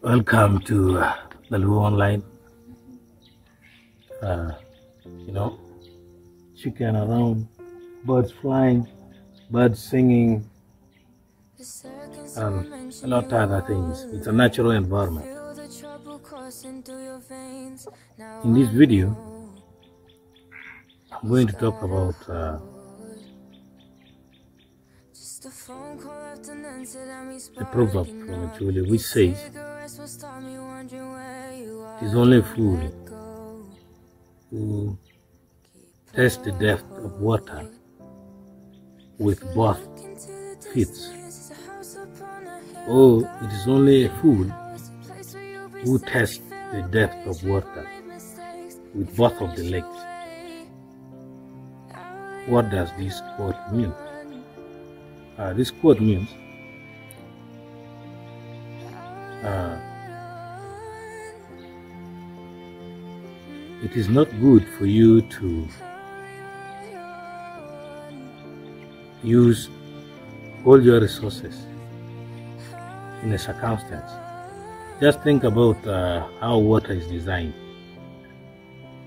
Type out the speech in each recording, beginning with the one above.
Welcome to the Luo Online. Chicken around, birds flying, birds singing, and a lot of other things. It's a natural environment. In this video, I'm going to talk about a proverb from Acholi, which says, "It is only a fool who tests the depth of water with both feet." Oh, it is only a fool who tests the depth of water with both of the legs. What does this quote mean? This quote means it is not good for you to use all your resources in a circumstance. Just think about how water is designed.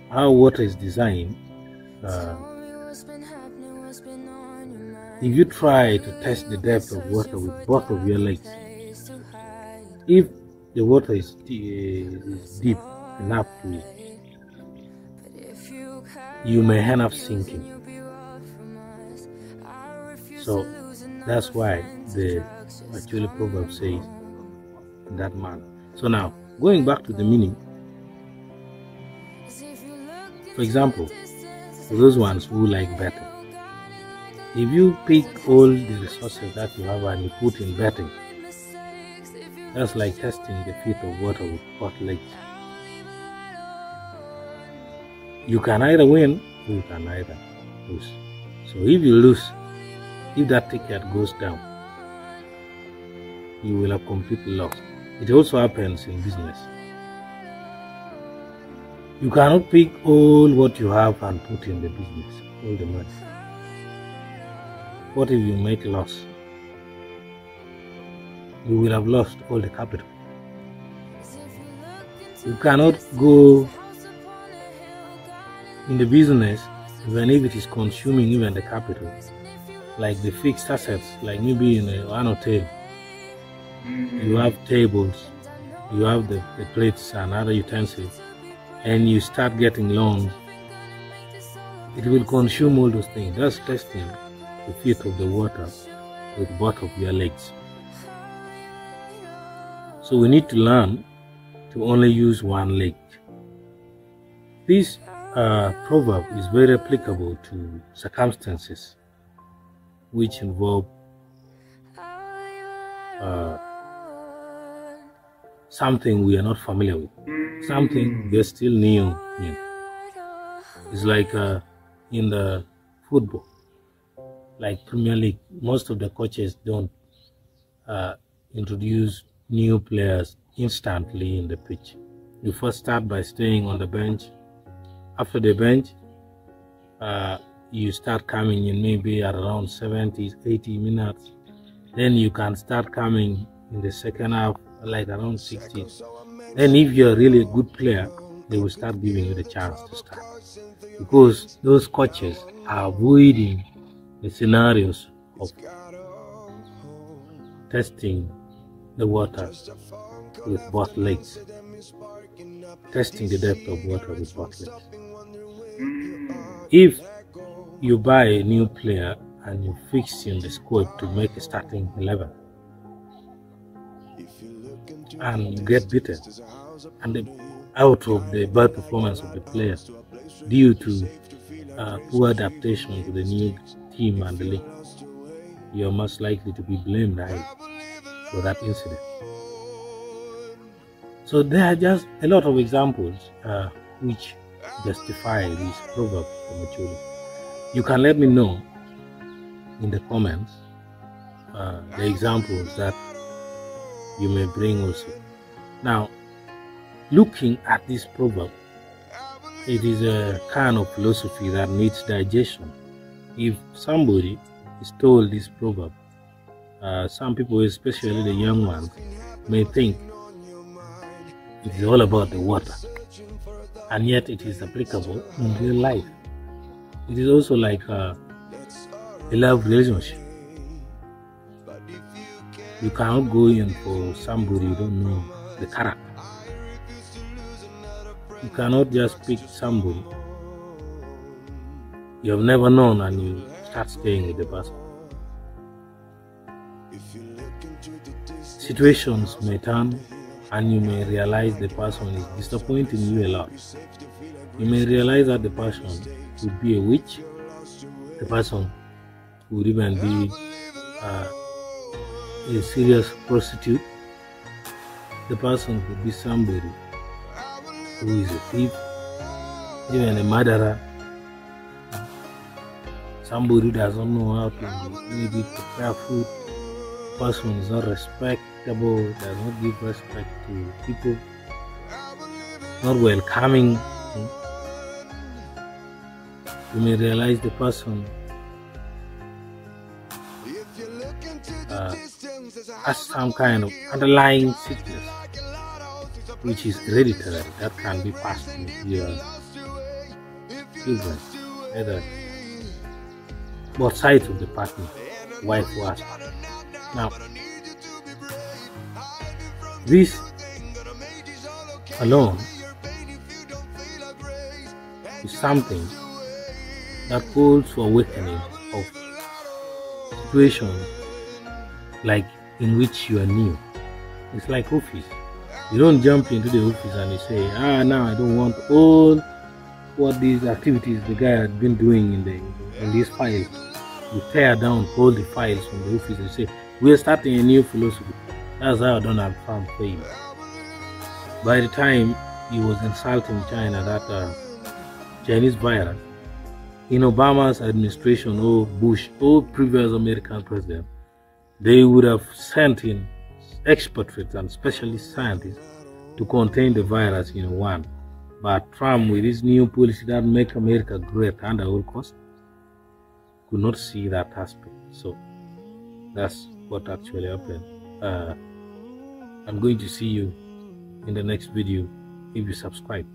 How water is designed, if you try to test the depth of water with both of your legs, if the water is deep enough to, you may end up sinking. So that's why the Acoli proverb says in that manner. So now, going back to the meaning, for example, for those ones who like betting, if you pick all the resources that you have and you put in betting, that's like testing the feet of water with both legs. You can either win or you can either lose. So if you lose, if that ticket goes down, you will have completely lost. It also happens in business. You cannot pick all what you have and put in the business, all the money. What if you make loss? You will have lost all the capital. You cannot go in the business even if it is consuming even the capital, like the fixed assets, like maybe in one hotel. You have tables, you have the plates and other utensils, and you start getting loans. It will consume all those things. That's testing the feet of the water with both of your legs. So we need to learn to only use one leg. This proverb is very applicable to circumstances which involve something we are not familiar with, something we are still new in. It's like in the football, like Premier League, most of the coaches don't introduce new players instantly in the pitch. You first start by staying on the bench. After the bench, you start coming in maybe at around 70, 80 minutes. Then you can start coming in the second half, like around 60. Then if you're really a good player, they will start giving you the chance to start. Because those coaches are avoiding the scenarios of testing the water with both legs, testing the depth of water with both legs. If you buy a new player and you fix in the squad to make a starting 11, and you get beaten, and out of the bad performance of the player due to poor adaptation to the new team and the league, you're most likely to be blamed for that incident. So there are just a lot of examples which justify this proverb from Acholi. You can let me know in the comments the examples that you may bring also. Now, looking at this proverb, it is a kind of philosophy that needs digestion. If somebody is told this proverb, some people, especially the young ones, may think It is all about the water, and yet it is applicable in real life. It is also like a love relationship. You cannot go in for somebody you don't know the character. You cannot just pick somebody you have never known and you start staying with the person. Situations may turn and you may realize the person is disappointing you a lot. You may realize that the person would be a witch, the person would even be a serious prostitute, the person could be somebody who is a thief, even a murderer, somebody who doesn't know how to maybe prepare food, the person is not respectable, does not give respect to people, not welcoming. You may realize the person has some kind of underlying sickness which is hereditary, that can be passed to your children, either both sides of the partner, wife or husband. Now, this alone is something that calls for awakening of situations like in which you are new. It's like office. You don't jump into the office and you say, now I don't want all what these activities the guy had been doing in these files. You tear down all the files from the office and say, we are starting a new philosophy. That's how Donald Trump failed. By the time he was insulting China, that Chinese virus, in Obama's administration or Bush or previous American president, they would have sent in expatriates and specialist scientists to contain the virus in one. But Trump, with his new policy that make America great under all cost, could not see that aspect. So that's what actually happened. I'm going to see you in the next video if you subscribe.